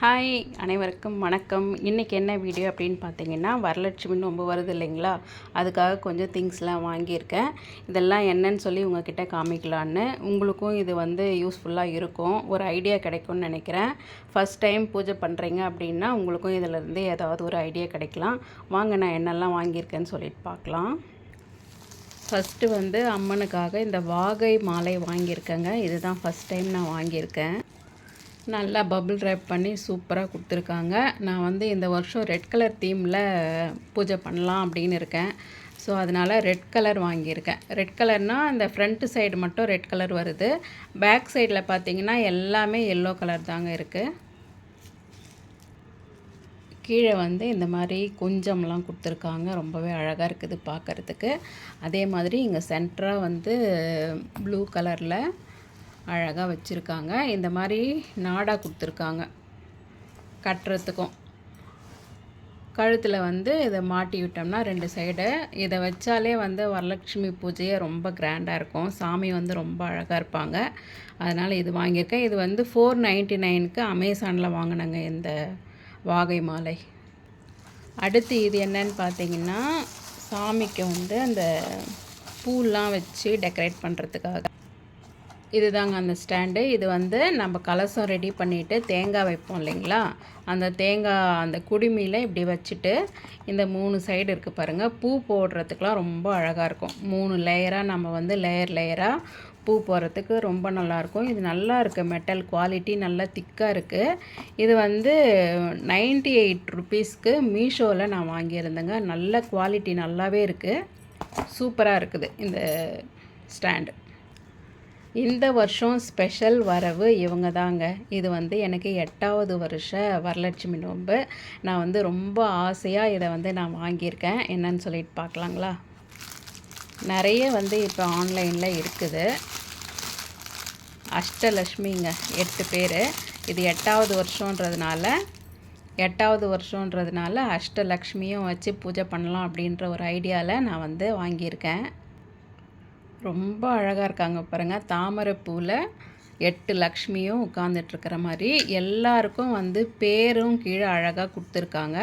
Hi அனைவருக்கும் வணக்கம். இன்றைக்கி என்ன வீடியோ அப்படின்னு பார்த்தீங்கன்னா, வரலட்சுமி நோன்பு வருது இல்லைங்களா, அதுக்காக கொஞ்சம் திங்ஸ்லாம் வாங்கியிருக்கேன். இதெல்லாம் என்னன்னு சொல்லி உங்ககிட்ட காமிக்கலான்னு. உங்களுக்கும் இது யூஸ்ஃபுல்லாக இருக்கும், ஒரு ஐடியா கிடைக்கும்னு நினைக்கிறேன். ஃபஸ்ட் டைம் பூஜை பண்ணுறீங்க அப்படின்னா உங்களுக்கும் இதிலேருந்து ஏதாவது ஒரு ஐடியா கிடைக்கலாம். வாங்க நான் என்னெல்லாம் வாங்கியிருக்கேன்னு சொல்லிட்டு பார்க்கலாம். ஃபஸ்ட்டு அம்மனுக்காக இந்த வாகை மாலை வாங்கியிருக்கேங்க. இதுதான் ஃபஸ்ட் டைம் நான் வாங்கியிருக்கேன். நல்லா பபிள் ரேப் பண்ணி சூப்பராக கொடுத்துருக்காங்க. நான் இந்த வருஷம் ரெட் கலர் தீமில் பூஜை பண்ணலாம் அப்படின்னு இருக்கேன். ஸோ அதனால் ரெட் கலர் வாங்கியிருக்கேன். ரெட் கலர்னால் இந்த ஃப்ரண்ட்டு சைடு மட்டும் ரெட் கலர் வருது. பேக் சைடில் பார்த்திங்கன்னா எல்லாமே எல்லோ கலர் தாங்க இருக்குது. கீழே இந்த மாதிரி குஞ்சம்லாம் கொடுத்துருக்காங்க. ரொம்பவே அழகாக இருக்குது பார்க்குறதுக்கு. அதே மாதிரி இங்கே சென்டராக ப்ளூ கலரில் அழகாக வச்சுருக்காங்க. இந்த மாதிரி நாடா கொடுத்துருக்காங்க கட்டுறதுக்கும். கழுத்தில் இதை மாட்டி விட்டோம்னா ரெண்டு சைடு இதை வச்சாலே வரலட்சுமி பூஜையே ரொம்ப கிராண்டாக இருக்கும். சாமி ரொம்ப அழகாக இருப்பாங்க. அதனால் இது வாங்கியிருக்கேன். இது 499க்கு அமேசானில் வாங்கினாங்க இந்த வாகை மாலை. அடுத்து இது என்னன்னு பார்த்தீங்கன்னா, சாமிக்கு அந்த பூலாம் வச்சு டெக்கரேட் பண்ணுறதுக்காக இதுதாங்க அந்த ஸ்டாண்டு. இது நம்ம கலசம் ரெடி பண்ணிவிட்டு தேங்காய் வைப்போம் இல்லைங்களா, அந்த தேங்காய் அந்த குடுமியில் இப்படி வச்சுட்டு இந்த 3 சைடு இருக்குது பாருங்கள், பூ போடுறதுக்கெலாம் ரொம்ப அழகாக இருக்கும். 3 லேயராக நம்ம லேயராக பூ போடுறதுக்கு ரொம்ப நல்லாயிருக்கும். இது நல்லா இருக்குது, மெட்டல் குவாலிட்டி நல்லா திக்காக இருக்குது. இது 98 ருபீஸ்க்கு மீஷோவில் நான் வாங்கியிருந்தேங்க. நல்ல குவாலிட்டி நல்லாவே இருக்குது, சூப்பராக இருக்குது இந்த ஸ்டாண்டு. இந்த வருஷம் ஸ்பெஷல் வரவு இவங்க தாங்க. இது எனக்கு 8வது வருஷ வரலட்சுமி நோன்பு. நான் ரொம்ப ஆசையாக இதை நான் வாங்கியிருக்கேன். என்னன்னு சொல்லிட்டு பார்க்கலாங்களா. நிறைய இப்போ ஆன்லைனில் இருக்குது. அஷ்டலக்ஷ்மிங்க 8 பேர். இது 8வது வருஷன்றதுனால அஷ்டலக்ஷ்மியும் வச்சு பூஜை பண்ணலாம் அப்படின்ற ஒரு ஐடியாவில் நான் வாங்கியிருக்கேன். ரொம்ப அழகாக இருக்காங்க பாருங்கள். தாமரை பூவில் 8 லக்ஷ்மியும் உட்காந்துட்ருக்கிற மாதிரி எல்லாருக்கும் பேரும் கீழே அழகாக கொடுத்துருக்காங்க.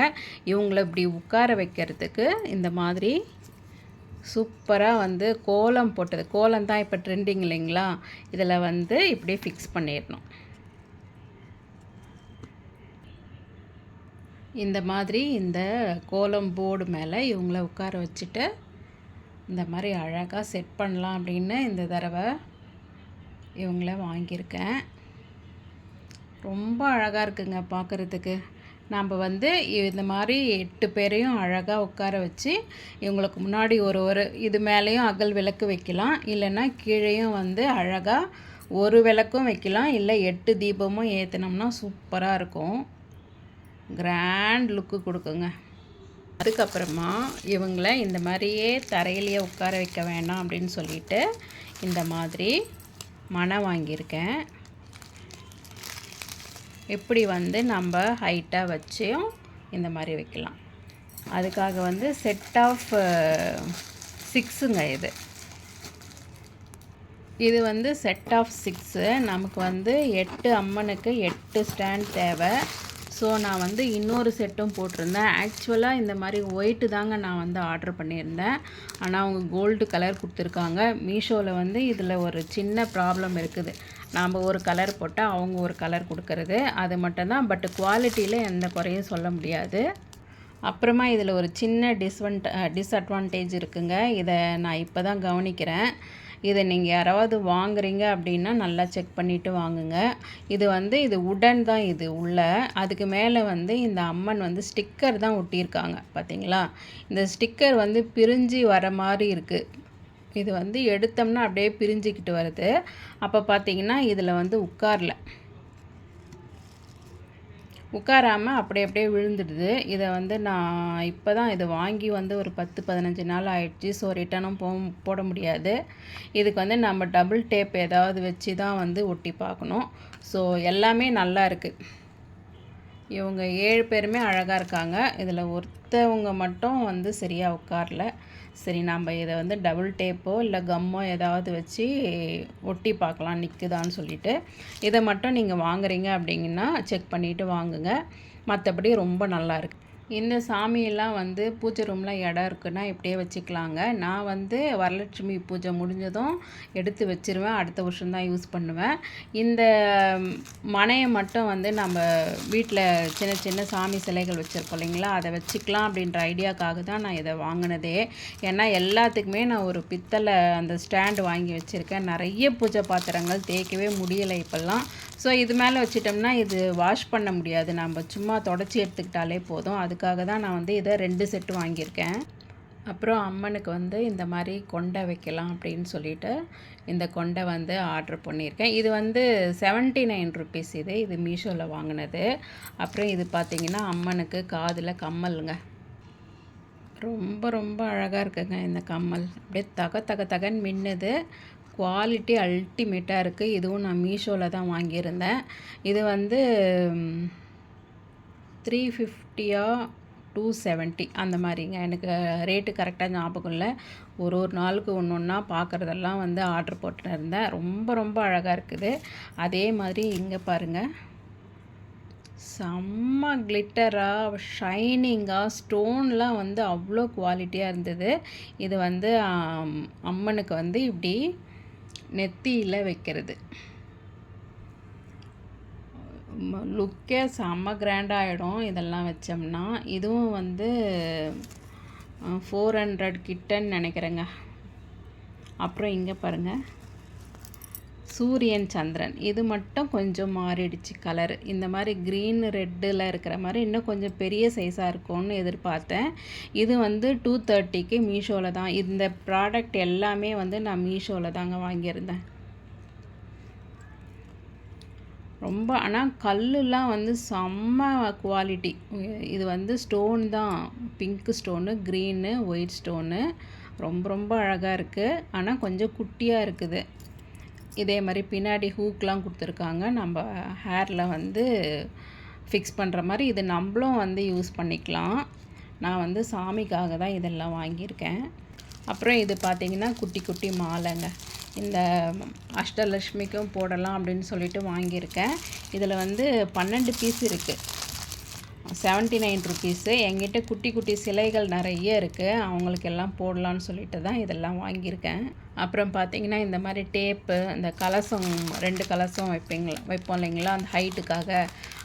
இவங்கள இப்படி உட்கார வைக்கிறதுக்கு இந்த மாதிரி சூப்பராக கோலம் போட்டது. கோலம் தான் இப்போ ட்ரெண்டிங் இல்லைங்களா, இதில் இப்படி ஃபிக்ஸ் பண்ணிடணும். இந்த மாதிரி இந்த கோலம் போர்டு மேலே இவங்கள உட்கார வச்சுட்டு இந்த மாதிரி அழகாக செட் பண்ணலாம் அப்படின்னு இந்த தடவை இவங்கள வாங்கியிருக்கேன். ரொம்ப அழகாக இருக்குங்க பார்க்குறதுக்கு. நம்ம இந்த மாதிரி 8 பேரையும் அழகாக உட்கார வச்சு இவங்களுக்கு முன்னாடி ஒரு இது மேலேயும் அகல் விளக்கு வைக்கலாம், இல்லைன்னா கீழேயும் அழகாக ஒரு விளக்கும் வைக்கலாம், இல்லை 8 தீபமும் ஏற்றினோம்னா சூப்பராக இருக்கும், கிராண்ட் லுக்கு கொடுக்குங்க. அதுக்கப்புறமா இவங்கள இந்த மாதிரியே தரையிலேயே உட்கார வைக்க வேண்டாம் அப்படின்னு சொல்லிட்டு இந்த மாதிரி மனை வாங்கியிருக்கேன். இப்படி நம்ம ஹைட்டாக வச்சும் இந்த மாதிரி வைக்கலாம். அதுக்காக செட் ஆஃப் 6ங்க இது செட் ஆஃப் 6. நமக்கு 8 அம்மனுக்கு 8 ஸ்டாண்ட் தேவை. ஸோ நான் இன்னொரு செட்டும் போட்டிருந்தேன். ஆக்சுவலாக இந்த மாதிரி ஒயிட்டு தாங்க நான் ஆர்டர் பண்ணியிருந்தேன். ஆனால் அவங்க கோல்டு கலர் கொடுத்துருக்காங்க. மீஷோவில் இதில் ஒரு சின்ன ப்ராப்ளம் இருக்குது. நாம் ஒரு கலர் போட்டால் அவங்க ஒரு கலர் கொடுக்கறது, அது மட்டும்தான். பட் குவாலிட்டியில் எந்த குறையும் சொல்ல முடியாது. அப்புறமா இதில் ஒரு சின்ன டிஸ்அட்வான்டேஜ் இருக்குங்க. இதை நான் இப்போ தான் கவனிக்கிறேன். இதை நீங்கள் யாராவது வாங்குறீங்க அப்படின்னா நல்லா செக் பண்ணிவிட்டு வாங்குங்க. இது உடன் தான் இது உள்ள. அதுக்கு மேலே இந்த அம்மன் ஸ்டிக்கர் தான் ஒட்டியிருக்காங்க பார்த்தீங்களா. இந்த ஸ்டிக்கர் பிரிஞ்சு வர மாதிரி இருக்குது. இது எடுத்தோம்னா அப்படியே பிரிஞ்சிக்கிட்டு வருது. அப்போ பார்த்தீங்கன்னா இதில் உட்காராமல் அப்படியே விழுந்துடுது. இதை நான் இப்போ தான் இதை வாங்கி ஒரு 10-15 நாள் ஆயிடுச்சு. ஸோ ரிட்டனும் போட முடியாது. இதுக்கு நம்ம டபுள் டேப் ஏதாவது வச்சு தான் ஒட்டி பார்க்கணும். ஸோ எல்லாமே நல்லா இருக்குது. இவங்க 7 பேருமே அழகாக இருக்காங்க. இதில் ஒருத்தவங்க மட்டும் வந்து சரியாக உட்காரல. சரி நம்ம இதை வந்து டபுள் டேப்போ இல்லை கம்மோ ஏதாவது வச்சு ஒட்டி பார்க்கலாம் நிற்குதான்னு சொல்லிட்டு. இதை மட்டும் நீங்கள் வாங்குறீங்க அப்படிங்கன்னா செக் பண்ணிவிட்டு வாங்குங்க. மற்றபடி ரொம்ப நல்லாயிருக்கு. இந்த சாமியெல்லாம் வந்து பூஜை ரூமில் இடம் இருக்குன்னா இப்படியே வச்சுக்கலாங்க. நான் வந்து வரலட்சுமி பூஜை முடிஞ்சதும் எடுத்து வச்சுருவேன். அடுத்த வருஷம் தான் யூஸ் பண்ணுவேன். இந்த மனையை மட்டும் வந்து நம்ம வீட்டில் சின்ன சின்ன சாமி சிலைகள் வச்சுருக்கோம் இல்லைங்களா, அதை வச்சுக்கலாம் அப்படின்ற ஐடியாக்காக தான் நான் இதை வாங்கினதே. ஏன்னா எல்லாத்துக்குமே நான் ஒரு பித்தளை அந்த ஸ்டாண்டு வாங்கி வச்சுருக்கேன். நிறைய பூஜை பாத்திரங்கள் தேய்க்கவே முடியலை இப்போல்லாம். ஸோ இது மேலே வச்சிட்டோம்னா இது வாஷ் பண்ண முடியாது. நம்ம சும்மா தொடச்சி எடுத்துக்கிட்டாலே போதும். அதுக்காக தான் நான் வந்து இதை 2 செட்டு வாங்கியிருக்கேன். அப்புறம் அம்மனுக்கு வந்து இந்த மாதிரி கொண்டை வைக்கலாம் அப்படின்னு சொல்லிட்டு இந்த கொண்டை வந்து ஆர்டர் பண்ணியிருக்கேன். இது வந்து 79 ருபீஸ். இது மீஷோவில் வாங்கினது. அப்புறம் இது பார்த்திங்கன்னா அம்மனுக்கு காதில் கம்மலுங்க. ரொம்ப ரொம்ப அழகாக இருக்குங்க இந்த கம்மல். அப்படியே தகன்னு மின்னுது. குவாலிட்டி அல்டிமேட்டாக இருக்குது. இதுவும் நான் மீஷோவில் தான் வாங்கியிருந்தேன். இது வந்து 350 270 அந்த மாதிரிங்க. எனக்கு ரேட்டு கரெக்டாக ஞாபகம் இல்லை. ஒரு நாளுக்கு ஒன்று ஒன்றா பார்க்குறதெல்லாம் வந்து ஆர்டர் போட்டுருந்தேன். ரொம்ப ரொம்ப அழகாக இருக்குது. அதே மாதிரி இங்கே பாருங்கள், செம்ம கிளிட்டராக ஷைனிங்காக ஸ்டோன்லாம் வந்து அவ்வளோ குவாலிட்டியாக இருந்தது. இது வந்து அம்மனுக்கு வந்து இப்படி நெத்தியில் வைக்கிறது. லுக்கே செம்ம கிராண்டாகிடும் இதெல்லாம் வச்சோம்னா. இதுவும் வந்து 400 கிட்டன்னு நினைக்கிறேங்க. அப்புறம் இங்கே பாருங்கள், சூரியன் சந்திரன். இது மட்டும் கொஞ்சம் மாறிடுச்சு கலரு. இந்த மாதிரி க்ரீன் ரெட்டில் இருக்கிற மாதிரி இன்னும் கொஞ்சம் பெரிய சைஸாக இருக்கும்னு எதிர்பார்த்தேன். இது வந்து 230க்கு மீஷோவில் தான். இந்த ப்ராடக்ட் எல்லாமே வந்து நான் மீஷோவில் தாங்க வாங்கியிருந்தேன். ரொம்ப ஆனால் கல்லுலாம் வந்து செம்ம குவாலிட்டி. இது வந்து ஸ்டோன் தான், pink stone, green, white stone. ரொம்ப ரொம்ப அழகாக இருக்குது. ஆனால் கொஞ்சம் குட்டியாக இருக்குது. இதே மாதிரி பின்னாடி ஹூக்லாம் கொடுத்துருக்காங்க. நம்ம ஹேரில் வந்து ஃபிக்ஸ் பண்ணுற மாதிரி இது நம்மளும் வந்து யூஸ் பண்ணிக்கலாம். நான் வந்து சாமிக்காக தான் இதெல்லாம் வாங்கியிருக்கேன். அப்புறம் இது பார்த்திங்கன்னா குட்டி குட்டி மாலைங்க. இந்த அஷ்டலக்ஷ்மிக்கும் போடலாம் அப்படின்னு சொல்லிட்டு வாங்கியிருக்கேன். இதில் வந்து 12 பீஸ் இருக்குது. 79 ருபீஸு. என்கிட்ட குட்டி குட்டி சிலைகள் நிறைய இருக்குது. அவங்களுக்கு எல்லாம் போடலான்னு சொல்லிட்டு தான் இதெல்லாம் வாங்கியிருக்கேன். அப்புறம் பார்த்திங்கன்னா இந்த மாதிரி டேப்பு, இந்த கலசம் 2 கலசம் வைப்போம் இல்லைங்களா, அந்த ஹைட்டுக்காக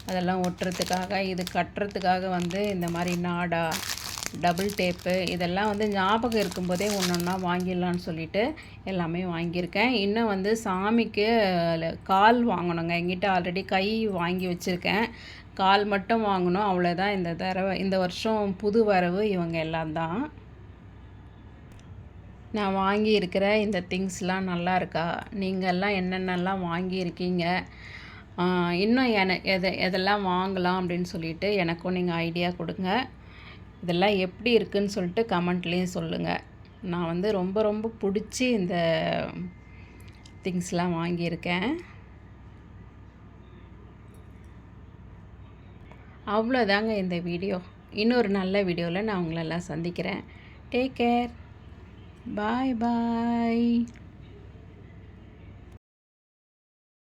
அதெல்லாம் ஒட்டுறதுக்காக, இது கட்டுறதுக்காக வந்து இந்த மாதிரி நாடா, டபுள் டேப்பு இதெல்லாம் வந்து ஞாபகம் இருக்கும்போதே ஒன்று ஒன்றா வாங்கிடலான்னு சொல்லிட்டு எல்லாமே வாங்கியிருக்கேன். இன்னும் வந்து சாமிக்கு கால் வாங்கணுங்க. எங்கிட்ட ஆல்ரெடி கை வாங்கி வச்சுருக்கேன். கால் மட்டும் வாங்கணும், அவ்வளோதான். இந்த வருஷம் புது வரவு இவங்க எல்லாம் தான். நான் வாங்கியிருக்கிற இந்த திங்ஸ்லாம் நல்லா இருக்கா? நீங்கள்லாம் என்னென்னலாம் வாங்கியிருக்கீங்க? இன்னும் எதெல்லாம் வாங்கலாம் அப்படின்னு சொல்லிட்டு எனக்கும் நீங்கள் ஐடியா கொடுங்க. இதெல்லாம் எப்படி இருக்குதுன்னு சொல்லிட்டு கமெண்ட்லேயும் சொல்லுங்கள். நான் வந்து ரொம்ப ரொம்ப பிடிச்சி இந்த திங்ஸ்லாம் வாங்கியிருக்கேன். அவ்வளோதாங்க இந்த வீடியோ. இன்னொரு நல்ல வீடியோவில் நான் உங்களெல்லாம் சந்திக்கிறேன். Take care. பாய் பாய்.